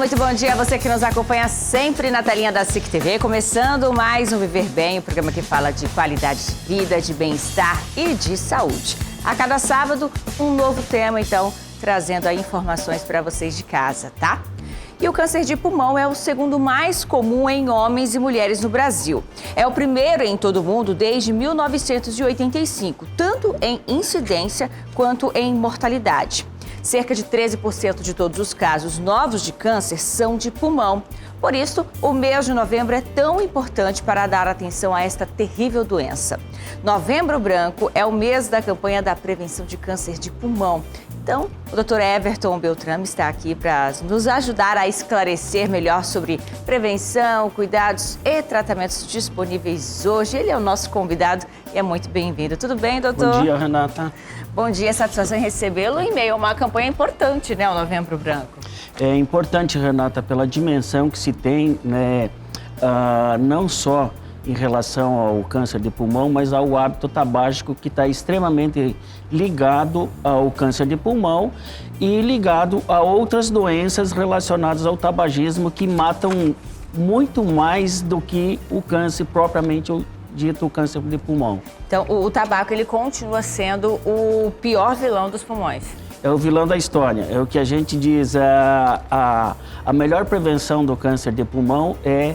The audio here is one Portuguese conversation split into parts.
muito bom dia a você que nos acompanha sempre na telinha da SIC TV, começando mais um Viver Bem, o programa que fala de qualidade de vida, de bem-estar e de saúde. A cada sábado, um novo tema, então, trazendo aí informações para vocês de casa, tá? E o câncer de pulmão é o segundo mais comum em homens e mulheres no Brasil. É o primeiro em todo o mundo desde 1985, tanto em incidência quanto em mortalidade. Cerca de 13% de todos os casos novos de câncer são de pulmão. Por isso, o mês de novembro é tão importante para dar atenção a esta terrível doença. Novembro Branco é o mês da campanha da prevenção de câncer de pulmão. Então, o Dr. Everton Beltrame está aqui para nos ajudar a esclarecer melhor sobre prevenção, cuidados e tratamentos disponíveis hoje. Ele é o nosso convidado e é muito bem-vindo. Tudo bem, doutor? Bom dia, Renata. Bom dia, satisfação em recebê-lo em meio a uma campanha importante, né, o Novembro Branco. É importante, Renata, pela dimensão que se tem, né, não só em relação ao câncer de pulmão, mas ao hábito tabágico que está extremamente ligado ao câncer de pulmão e ligado a outras doenças relacionadas ao tabagismo que matam muito mais do que o câncer propriamente dito, o câncer de pulmão. Então, o tabaco, ele continua sendo o pior vilão dos pulmões. É o vilão da história. É o que a gente diz, a melhor prevenção do câncer de pulmão é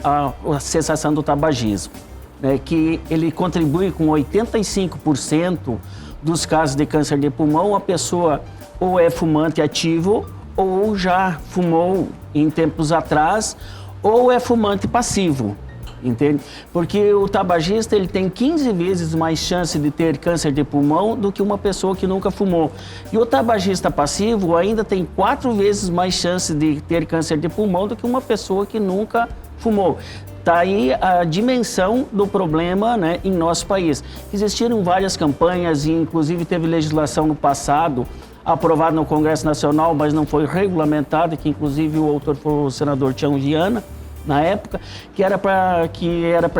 a cessação do tabagismo, né, que ele contribui com 85% dos casos de câncer de pulmão. A pessoa ou é fumante ativo ou já fumou em tempos atrás ou é fumante passivo. Entende? Porque o tabagista ele tem 15 vezes mais chance de ter câncer de pulmão do que uma pessoa que nunca fumou. E o tabagista passivo ainda tem 4 vezes mais chance de ter câncer de pulmão do que uma pessoa que nunca fumou. Está aí a dimensão do problema, né, em nosso país. Existiram várias campanhas e inclusive teve legislação no passado aprovada no Congresso Nacional, mas não foi regulamentada, que inclusive o autor foi o senador Tião Viana, na época, que era para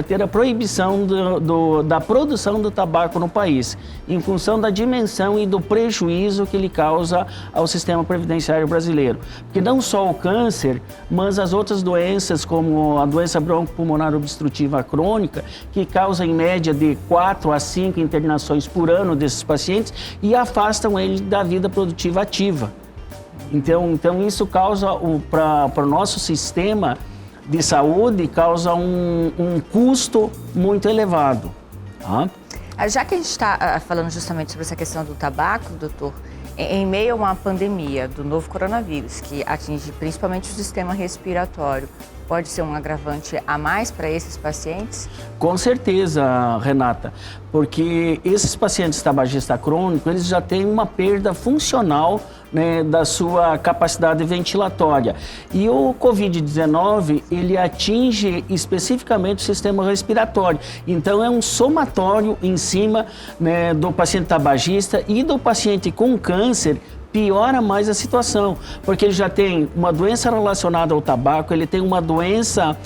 ter a proibição da produção do tabaco no país, em função da dimensão e do prejuízo que ele causa ao sistema previdenciário brasileiro. Porque não só o câncer, mas as outras doenças, como a doença broncopulmonar obstrutiva crônica, que causa em média de 4 a 5 internações por ano desses pacientes e afastam eles da vida produtiva ativa. Então isso causa, para o nosso sistema de saúde, causa um custo muito elevado. Tá? Já que a gente está falando justamente sobre essa questão do tabaco, doutor, em meio a uma pandemia do novo coronavírus, que atinge principalmente o sistema respiratório, pode ser um agravante a mais para esses pacientes? Com certeza, Renata, porque esses pacientes tabagistas crônicos, eles já têm uma perda funcional, né, da sua capacidade ventilatória. E o Covid-19, ele atinge especificamente o sistema respiratório. Então, é um somatório em cima, né, do paciente tabagista e do paciente com câncer. Piora mais a situação, porque ele já tem uma doença relacionada ao tabaco, ele tem uma doença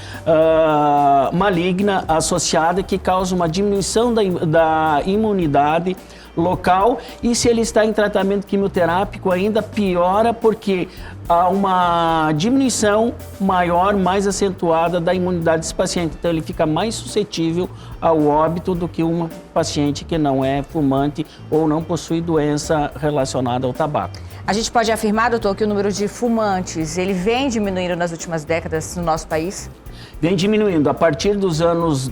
maligna associada que causa uma diminuição da imunidade local, e se ele está em tratamento quimioterápico ainda piora, porque há uma diminuição maior, mais acentuada da imunidade desse paciente. Então ele fica mais suscetível ao óbito do que uma paciente que não é fumante ou não possui doença relacionada ao tabaco. A gente pode afirmar, doutor, que o número de fumantes, ele vem diminuindo nas últimas décadas no nosso país? Vem diminuindo. A partir dos anos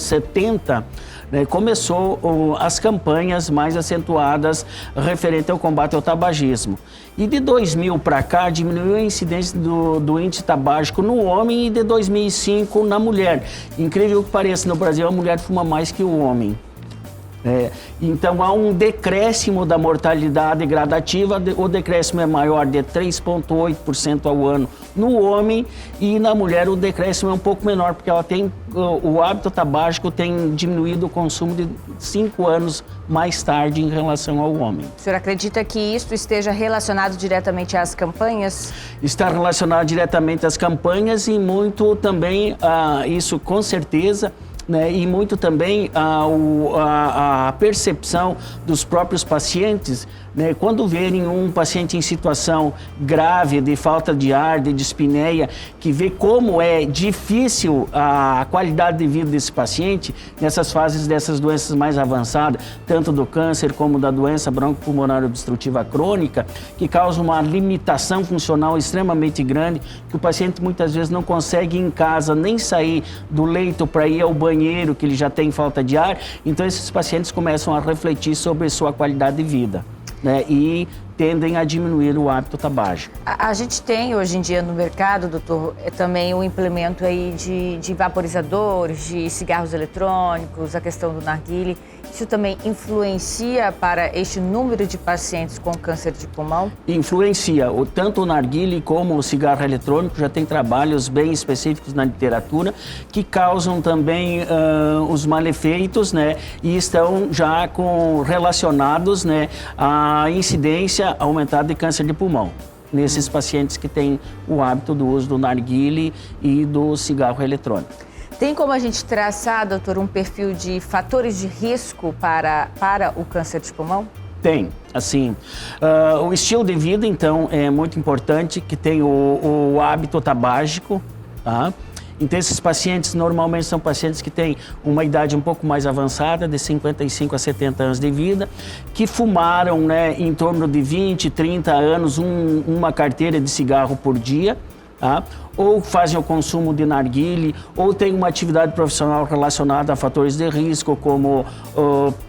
70, né, começou as campanhas mais acentuadas referente ao combate ao tabagismo. E de 2000 para cá, diminuiu a incidência do índice tabágico no homem e de 2005 na mulher. Incrível que pareça, no Brasil a mulher fuma mais que o homem. Então há um decréscimo da mortalidade gradativa, o decréscimo é maior de 3,8% ao ano no homem, e na mulher o decréscimo é um pouco menor, porque ela tem o hábito tabágico tem diminuído o consumo de 5 anos mais tarde em relação ao homem. O senhor acredita que isso esteja relacionado diretamente às campanhas? Está relacionado diretamente às campanhas e muito também, isso com certeza, né, e muito também a percepção dos próprios pacientes né? Quando verem um paciente em situação grave de falta de ar, de dispneia, que vê como é difícil a qualidade de vida desse paciente nessas fases dessas doenças mais avançadas, tanto do câncer como da doença broncopulmonar obstrutiva crônica, que causa uma limitação funcional extremamente grande, que o paciente muitas vezes não consegue em casa nem sair do leito para ir ao banheiro, que ele já tem falta de ar. Então esses pacientes começam a refletir sobre sua qualidade de vida, né? E tendem a diminuir o hábito tabágico. A gente tem hoje em dia no mercado, doutor, também o implemento aí de vaporizadores, de cigarros eletrônicos, a questão do narguilé. Isso também influencia para este número de pacientes com câncer de pulmão? Influencia. Tanto o narguilé como o cigarro eletrônico já tem trabalhos bem específicos na literatura que causam também os malefeitos, né? E estão já relacionados, né, à incidência aumentada de câncer de pulmão nesses pacientes que têm o hábito do uso do narguilé e do cigarro eletrônico. Tem como a gente traçar, doutor, um perfil de fatores de risco para o câncer de pulmão? Tem, assim, o estilo de vida, então, é muito importante, que tem o hábito tabágico, tá? Então, esses pacientes normalmente são pacientes que têm uma idade um pouco mais avançada, de 55 a 70 anos de vida, que fumaram, né, em torno de 20, 30 anos, uma carteira de cigarro por dia, tá? Ou fazem o consumo de narguilé, ou têm uma atividade profissional relacionada a fatores de risco, como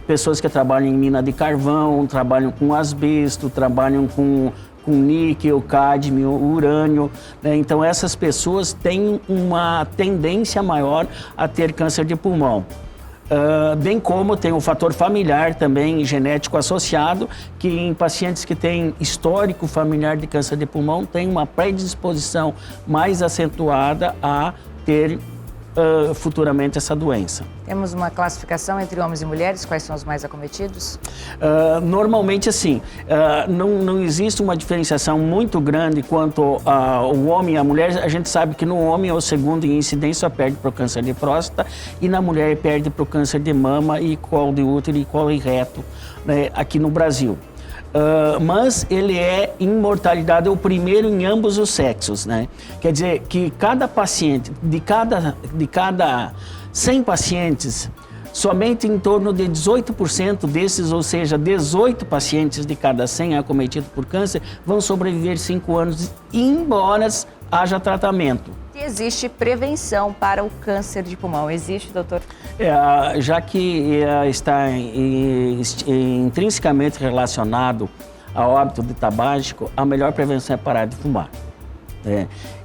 pessoas que trabalham em mina de carvão, trabalham com asbesto, trabalham com níquel, cádmio, urânio, né? Então essas pessoas têm uma tendência maior a ter câncer de pulmão. Bem como tem o fator familiar também genético associado, que em pacientes que têm histórico familiar de câncer de pulmão tem uma predisposição mais acentuada a ter futuramente essa doença. Temos uma classificação entre homens e mulheres? Quais são os mais acometidos? Normalmente, assim, não existe uma diferenciação muito grande quanto o homem e a mulher. A gente sabe que no homem é o segundo em incidência, perde para o câncer de próstata, e na mulher perde para o câncer de mama e colo de útero e colo e reto, né, aqui no Brasil. Mas ele é, em mortalidade, o primeiro em ambos os sexos, né? Quer dizer que cada paciente, de cada 100 pacientes, somente em torno de 18% desses, ou seja, 18 pacientes de cada 100 acometidos por câncer, vão sobreviver 5 anos, embora haja tratamento. Existe prevenção para o câncer de pulmão? Existe, doutor? Já que está intrinsecamente relacionado ao hábito de tabágico, a melhor prevenção é parar de fumar.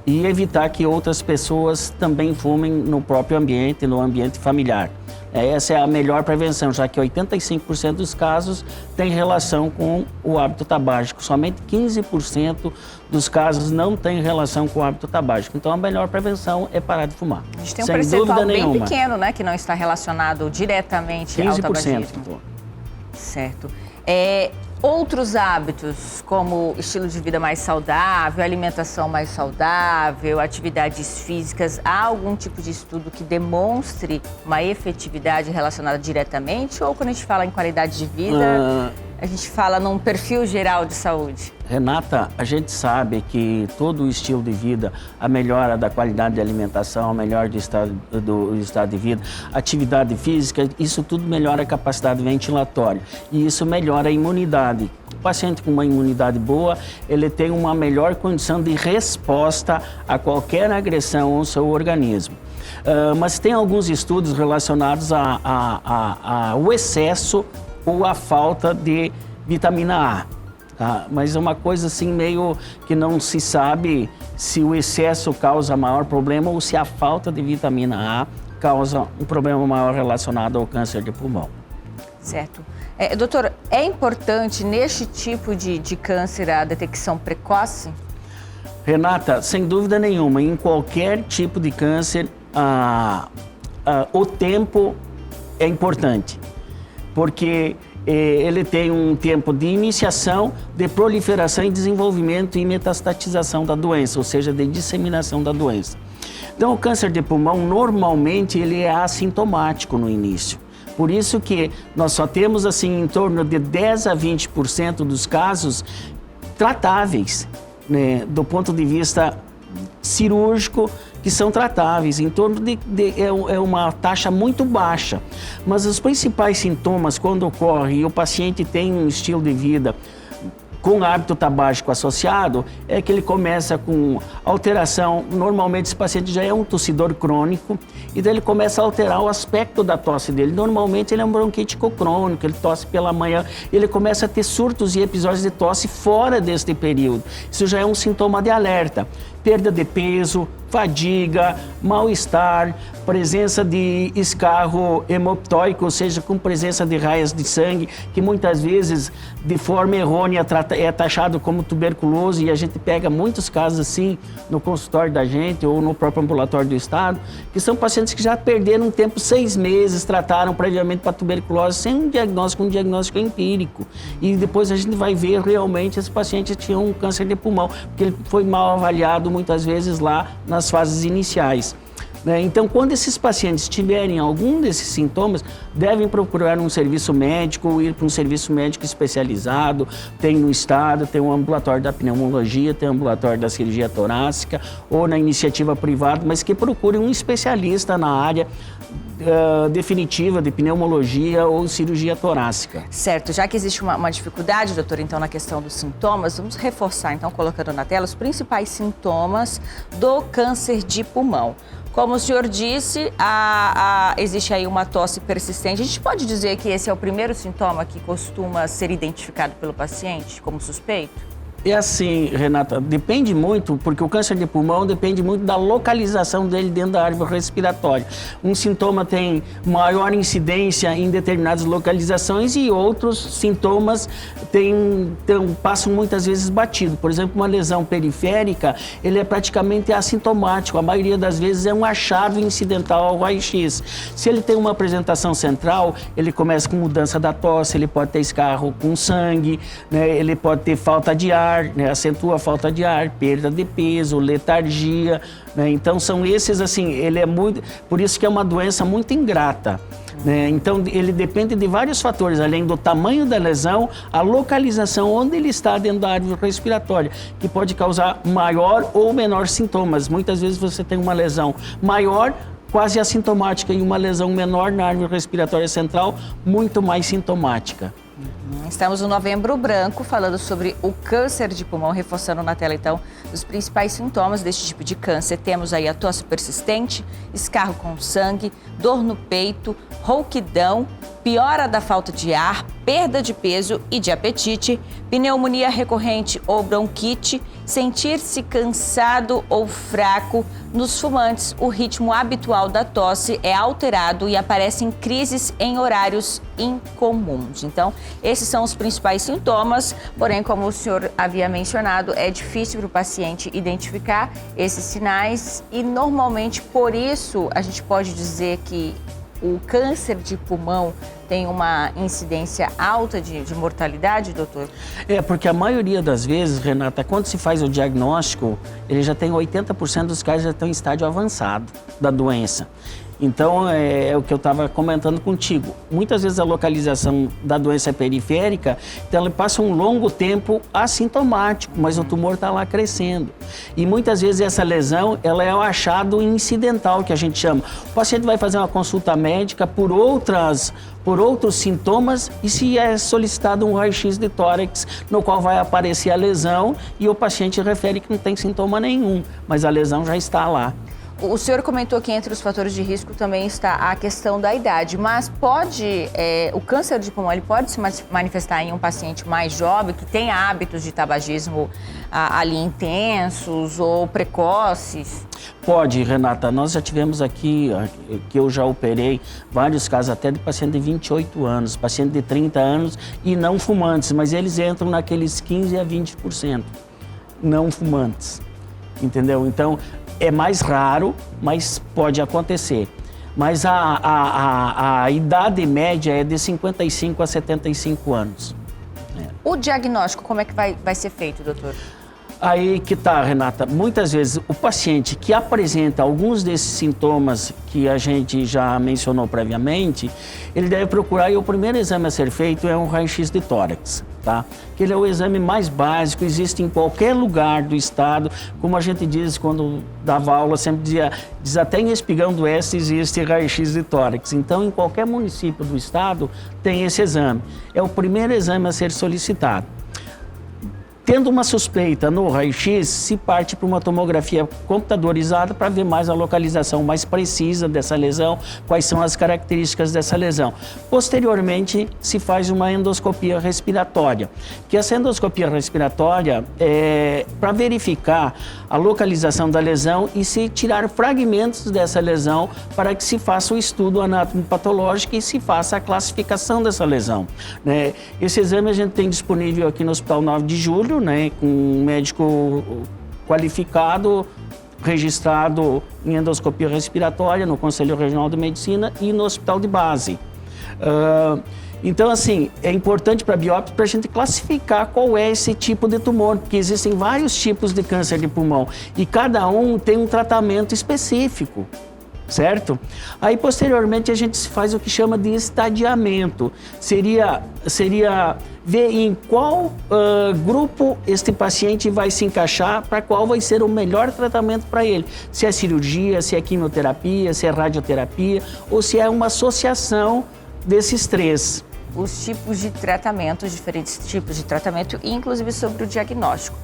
E evitar que outras pessoas também fumem no próprio ambiente, no ambiente familiar. Essa é a melhor prevenção, já que 85% dos casos tem relação com o hábito tabágico. Somente 15% dos casos não tem relação com o hábito tabágico. Então, a melhor prevenção é parar de fumar. A gente tem um percentual bem pequeno, né, que não está relacionado diretamente ao tabagismo. Certo. Outros hábitos, como estilo de vida mais saudável, alimentação mais saudável, atividades físicas, há algum tipo de estudo que demonstre uma efetividade relacionada diretamente? Ou quando a gente fala em qualidade de vida, a gente fala num perfil geral de saúde? Renata, a gente sabe que todo o estilo de vida, a melhora da qualidade de alimentação, a melhora do estado de vida, atividade física, isso tudo melhora a capacidade ventilatória e isso melhora a imunidade. O paciente com uma imunidade boa, ele tem uma melhor condição de resposta a qualquer agressão ao seu organismo. Mas tem alguns estudos relacionados ao excesso ou a falta de vitamina A. Tá? Mas é uma coisa assim meio que não se sabe se o excesso causa maior problema ou se a falta de vitamina A causa um problema maior relacionado ao câncer de pulmão. Certo. Doutor, é importante neste tipo de câncer a detecção precoce? Renata, sem dúvida nenhuma, em qualquer tipo de câncer, o tempo é importante, porque ele tem um tempo de iniciação, de proliferação e desenvolvimento e metastatização da doença, ou seja, de disseminação da doença. Então, o câncer de pulmão, normalmente, ele é assintomático no início. Por isso que nós só temos assim em torno de 10 a 20% dos casos tratáveis, né, do ponto de vista cirúrgico, que são tratáveis, em torno é uma taxa muito baixa. Mas os principais sintomas, quando ocorre e o paciente tem um estilo de vida com hábito tabágico associado, é que ele começa com alteração. Normalmente esse paciente já é um tossidor crônico, e daí ele começa a alterar o aspecto da tosse dele. Normalmente ele é um bronquítico crônico, ele tosse pela manhã, ele começa a ter surtos e episódios de tosse fora deste período. Isso já é um sintoma de alerta. Perda de peso, fadiga, mal-estar, presença de escarro hemoptóico, ou seja, com presença de raias de sangue, que muitas vezes, de forma errônea, é taxado como tuberculose, e a gente pega muitos casos assim no consultório da gente ou no próprio ambulatório do estado, que são pacientes que já perderam um tempo, 6 meses, trataram previamente para tuberculose sem um diagnóstico empírico. E depois a gente vai ver realmente esse paciente tinha um câncer de pulmão, porque ele foi mal avaliado muitas vezes lá nas fases iniciais. Então, quando esses pacientes tiverem algum desses sintomas, devem procurar um serviço médico ou ir para um serviço médico especializado. Tem no estado, tem um ambulatório da pneumologia, tem um ambulatório da cirurgia torácica ou na iniciativa privada, mas que procurem um especialista na área definitiva de pneumologia ou cirurgia torácica. Certo, já que existe uma dificuldade, doutor, então na questão dos sintomas, vamos reforçar, então, colocando na tela os principais sintomas do câncer de pulmão. Como o senhor disse, existe aí uma tosse persistente. A gente pode dizer que esse é o primeiro sintoma que costuma ser identificado pelo paciente como suspeito? É assim, Renata, depende muito, porque o câncer de pulmão depende muito da localização dele dentro da árvore respiratória. Um sintoma tem maior incidência em determinadas localizações e outros sintomas passam muitas vezes batido. Por exemplo, uma lesão periférica, ele é praticamente assintomático. A maioria das vezes é um achado incidental ao raio-x. Se ele tem uma apresentação central, ele começa com mudança da tosse, ele pode ter escarro com sangue, né? Ele pode ter falta de ar, né, acentua a falta de ar, perda de peso, letargia, né? Então são esses assim, por isso que é uma doença muito ingrata, né? Então ele depende de vários fatores, além do tamanho da lesão, a localização onde ele está dentro da árvore respiratória, que pode causar maior ou menor sintomas. Muitas vezes você tem uma lesão maior, quase assintomática, e uma lesão menor na árvore respiratória central, muito mais sintomática. Estamos no Novembro Branco, falando sobre o câncer de pulmão, reforçando na tela, então, os principais sintomas deste tipo de câncer. Temos aí a tosse persistente, escarro com sangue, dor no peito, rouquidão, piora da falta de ar, perda de peso e de apetite, pneumonia recorrente ou bronquite, sentir-se cansado ou fraco. Nos fumantes, o ritmo habitual da tosse é alterado e aparecem crises em horários incomuns. Então, esses são os principais sintomas, porém, como o senhor havia mencionado, é difícil para o paciente identificar esses sinais e, normalmente, por isso, a gente pode dizer que o câncer de pulmão tem uma incidência alta de mortalidade, doutor? Porque a maioria das vezes, Renata, quando se faz o diagnóstico, ele já tem 80% dos casos já estão em estágio avançado da doença. Então, é o que eu estava comentando contigo. Muitas vezes a localização da doença é periférica, então ela passa um longo tempo assintomático, mas o tumor está lá crescendo. E muitas vezes essa lesão, ela é o achado incidental, que a gente chama. O paciente vai fazer uma consulta médica por outros sintomas e se é solicitado um raio-x de tórax, no qual vai aparecer a lesão e o paciente refere que não tem sintoma nenhum, mas a lesão já está lá. O senhor comentou que entre os fatores de risco também está a questão da idade, mas o câncer de pulmão ele pode se manifestar em um paciente mais jovem, que tem hábitos de tabagismo ali intensos ou precoces? Pode, Renata. Nós já tivemos aqui, que eu já operei, vários casos até de paciente de 28 anos, paciente de 30 anos e não fumantes, mas eles entram naqueles 15% a 20% não fumantes, entendeu? Então, é mais raro, mas pode acontecer. Mas a idade média é de 55 a 75 anos. O diagnóstico, como é que vai ser feito, doutor? Aí que tá, Renata, muitas vezes o paciente que apresenta alguns desses sintomas que a gente já mencionou previamente, ele deve procurar, e o primeiro exame a ser feito é um raio-x de tórax, tá? Que ele é o exame mais básico, existe em qualquer lugar do estado, como a gente diz quando dava aula, sempre diz até em Espigão do Oeste existe raio-x de tórax. Então, em qualquer município do estado tem esse exame. É o primeiro exame a ser solicitado. Tendo uma suspeita no raio-x, se parte para uma tomografia computadorizada para ver mais a localização mais precisa dessa lesão, quais são as características dessa lesão. Posteriormente, se faz uma endoscopia respiratória, que essa endoscopia respiratória é para verificar a localização da lesão e se tirar fragmentos dessa lesão para que se faça o estudo anatomopatológico e se faça a classificação dessa lesão, né? Esse exame a gente tem disponível aqui no Hospital 9 de Julho, né, com um médico qualificado, registrado em endoscopia respiratória no Conselho Regional de Medicina e no Hospital de Base. Então, assim, é importante para a biópsia para a gente classificar qual é esse tipo de tumor, porque existem vários tipos de câncer de pulmão e cada um tem um tratamento específico. Certo? Aí, posteriormente, a gente faz o que chama de estadiamento. Seria ver em qual grupo este paciente vai se encaixar, para qual vai ser o melhor tratamento para ele. Se é cirurgia, se é quimioterapia, se é radioterapia, ou se é uma associação desses três. Os tipos de tratamento, os diferentes tipos de tratamento, e inclusive sobre o diagnóstico.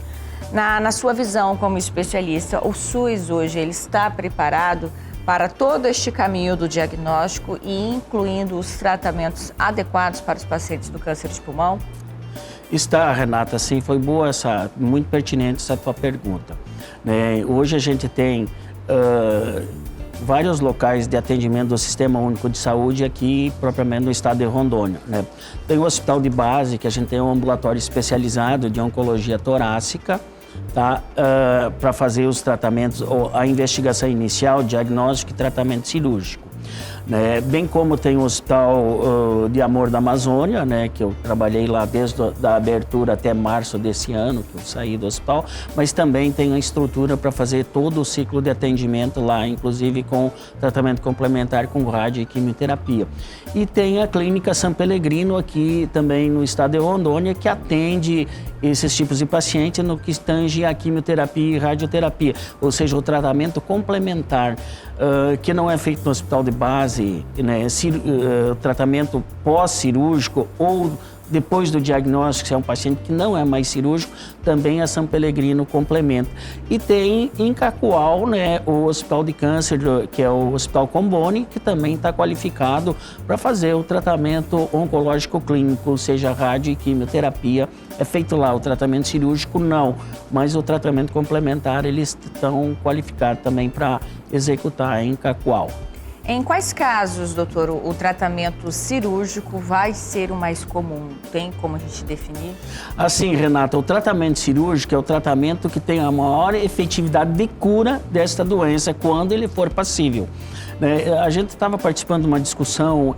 Na sua visão como especialista, o SUS hoje ele está preparado para todo este caminho do diagnóstico e incluindo os tratamentos adequados para os pacientes do câncer de pulmão? Está, Renata, sim, foi boa muito pertinente essa tua pergunta. Hoje a gente tem vários locais de atendimento do Sistema Único de Saúde aqui, propriamente no estado de Rondônia, né? Tem o Hospital de Base, que a gente tem um ambulatório especializado de oncologia torácica, tá? Para fazer os tratamentos, a investigação inicial, diagnóstico e tratamento cirúrgico. Né? Bem como tem o Hospital de Amor da Amazônia, né? Que eu trabalhei lá desde a abertura até março desse ano, que eu saí do hospital, mas também tem a estrutura para fazer todo o ciclo de atendimento lá, inclusive com tratamento complementar com rádio e quimioterapia. E tem a Clínica São Pellegrino aqui também no estado de Rondônia, que atende esses tipos de pacientes no que tange a quimioterapia e radioterapia, ou seja, o tratamento complementar, que não é feito no hospital de base, né? Tratamento pós-cirúrgico ou depois do diagnóstico, se é um paciente que não é mais cirúrgico, também a São Pellegrino complementa. E tem em Cacoal, né, o Hospital de Câncer, que é o Hospital Comboni, que também está qualificado para fazer o tratamento oncológico clínico, seja rádio e quimioterapia. É feito lá. O tratamento cirúrgico não, mas o tratamento complementar eles estão qualificados também para executar em Cacoal. Em quais casos, doutor, o tratamento cirúrgico vai ser o mais comum? Tem como a gente definir? Assim, Renata, o tratamento cirúrgico é o tratamento que tem a maior efetividade de cura desta doença quando ele for passível. A gente estava participando de uma discussão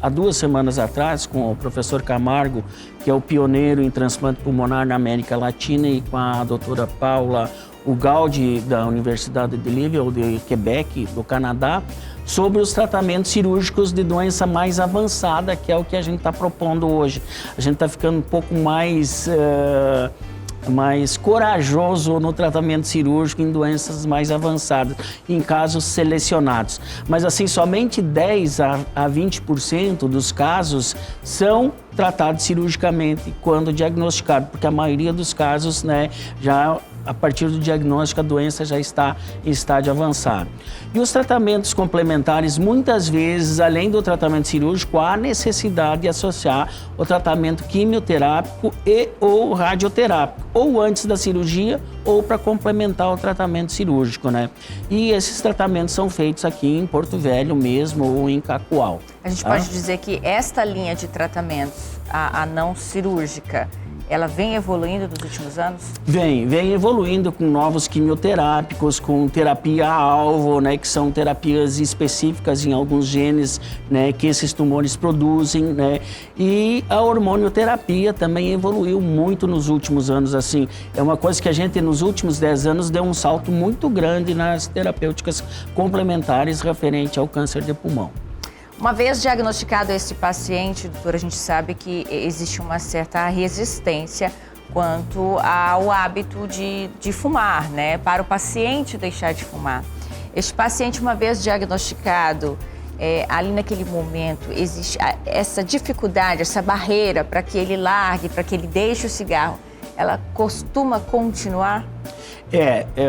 há 2 semanas atrás com o professor Camargo, que é o pioneiro em transplante pulmonar na América Latina, e com a doutora Paula Ugaldi, da Universidade de Liverpool, de Quebec, do Canadá, sobre os tratamentos cirúrgicos de doença mais avançada, que é o que a gente está propondo hoje. A gente está ficando um pouco mais corajoso no tratamento cirúrgico em doenças mais avançadas, em casos selecionados. Mas assim, somente 10 a 20% dos casos são tratados cirurgicamente quando diagnosticados, porque a maioria dos casos, né, já a partir do diagnóstico, a doença já está em estágio avançado. E os tratamentos complementares, muitas vezes, além do tratamento cirúrgico, há necessidade de associar o tratamento quimioterápico e ou radioterápico, ou antes da cirurgia, ou para complementar o tratamento cirúrgico, né? E esses tratamentos são feitos aqui em Porto Velho mesmo, ou em Cacoal. A gente pode dizer que esta linha de tratamentos, a não cirúrgica, ela vem evoluindo nos últimos anos? Vem evoluindo com novos quimioterápicos, com terapia-alvo, né, que são terapias específicas em alguns genes, né, que esses tumores produzem, né, e a hormonioterapia também evoluiu muito nos últimos anos, assim, é uma coisa que a gente nos últimos 10 anos deu um salto muito grande nas terapêuticas complementares referente ao câncer de pulmão. Uma vez diagnosticado esse paciente, doutor, a gente sabe que existe uma certa resistência quanto ao hábito de fumar, né? Para o paciente deixar de fumar. Este paciente, uma vez diagnosticado, ali naquele momento, existe essa dificuldade, essa barreira para que ele largue, para que ele deixe o cigarro, ela costuma continuar?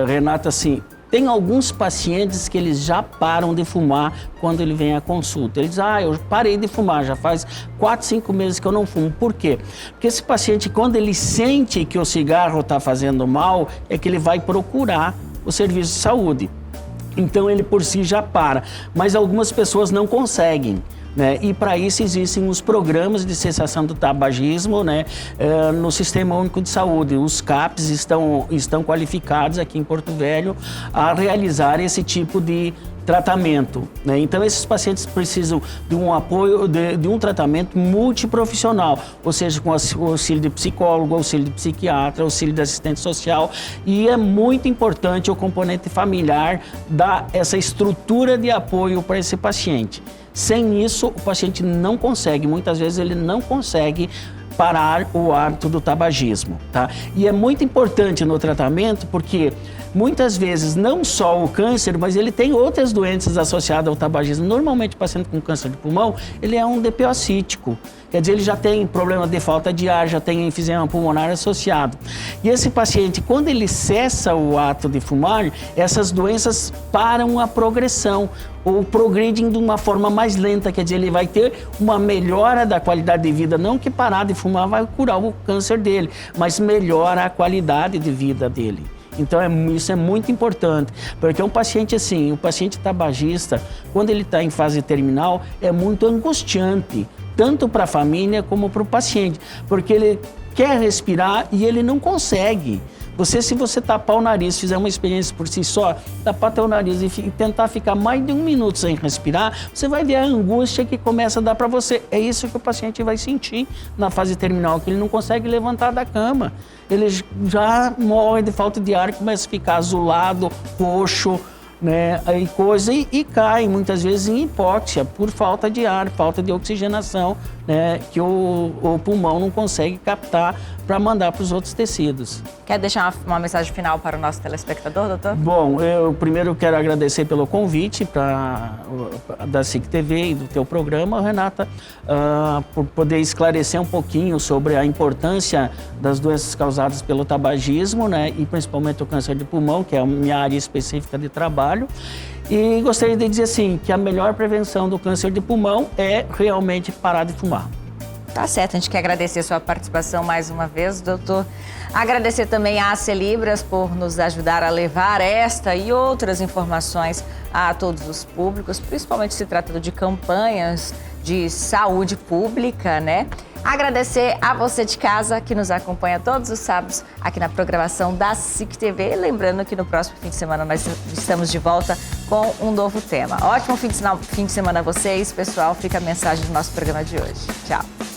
Renata, assim, tem alguns pacientes que eles já param de fumar quando ele vem à consulta. Eles dizem, eu parei de fumar, já faz 4, 5 meses que eu não fumo. Por quê? Porque esse paciente, quando ele sente que o cigarro está fazendo mal, é que ele vai procurar o serviço de saúde. Então ele por si já para, mas algumas pessoas não conseguem. Né? E para isso existem os programas de cessação do tabagismo, né? No Sistema Único de Saúde. Os CAPs estão qualificados aqui em Porto Velho a realizar esse tipo de tratamento, né? Então esses pacientes precisam de um apoio, de um tratamento multiprofissional, ou seja, com auxílio de psicólogo, auxílio de psiquiatra, auxílio de assistente social, e é muito importante o componente familiar dar essa estrutura de apoio para esse paciente. Sem isso, o paciente não consegue, muitas vezes ele não consegue parar o hábito do tabagismo, tá? E é muito importante no tratamento porque muitas vezes não só o câncer, mas ele tem outras doenças associadas ao tabagismo. Normalmente o paciente com câncer de pulmão, ele é um DPO-cítico. Quer dizer, ele já tem problema de falta de ar, já tem enfisema pulmonar associado. E esse paciente, quando ele cessa o ato de fumar, essas doenças param a progressão ou progredem de uma forma mais lenta, quer dizer, ele vai ter uma melhora da qualidade de vida, não que parar de fumar vai curar o câncer dele, mas melhora a qualidade de vida dele. Então isso é muito importante, porque um paciente assim, o paciente tabagista, quando ele está em fase terminal, é muito angustiante, tanto para a família como para o paciente, porque ele quer respirar e ele não consegue. Se você tapar o nariz, fizer uma experiência por si só, tapar teu nariz e tentar ficar mais de 1 minuto sem respirar, você vai ver a angústia que começa a dar para você. É isso que o paciente vai sentir na fase terminal, que ele não consegue levantar da cama. Ele já morre de falta de ar, começa a ficar azulado, roxo, né, e cai muitas vezes em hipóxia por falta de ar, falta de oxigenação, né, que o pulmão não consegue captar para mandar para os outros tecidos. Quer deixar uma mensagem final para o nosso telespectador, doutor? Bom, eu primeiro quero agradecer pelo convite da SIC TV e do teu programa, Renata, por poder esclarecer um pouquinho sobre a importância das doenças causadas pelo tabagismo, né, e principalmente o câncer de pulmão, que é a minha área específica de trabalho. E gostaria de dizer assim, que a melhor prevenção do câncer de pulmão é realmente parar de fumar. Tá certo, a gente quer agradecer a sua participação mais uma vez, doutor. Agradecer também à Celibras por nos ajudar a levar esta e outras informações a todos os públicos, principalmente se tratando de campanhas de saúde pública, né? Agradecer a você de casa que nos acompanha todos os sábados aqui na programação da SIC TV. Lembrando que no próximo fim de semana nós estamos de volta com um novo tema. Ótimo fim de semana a vocês, pessoal. Fica a mensagem do nosso programa de hoje. Tchau.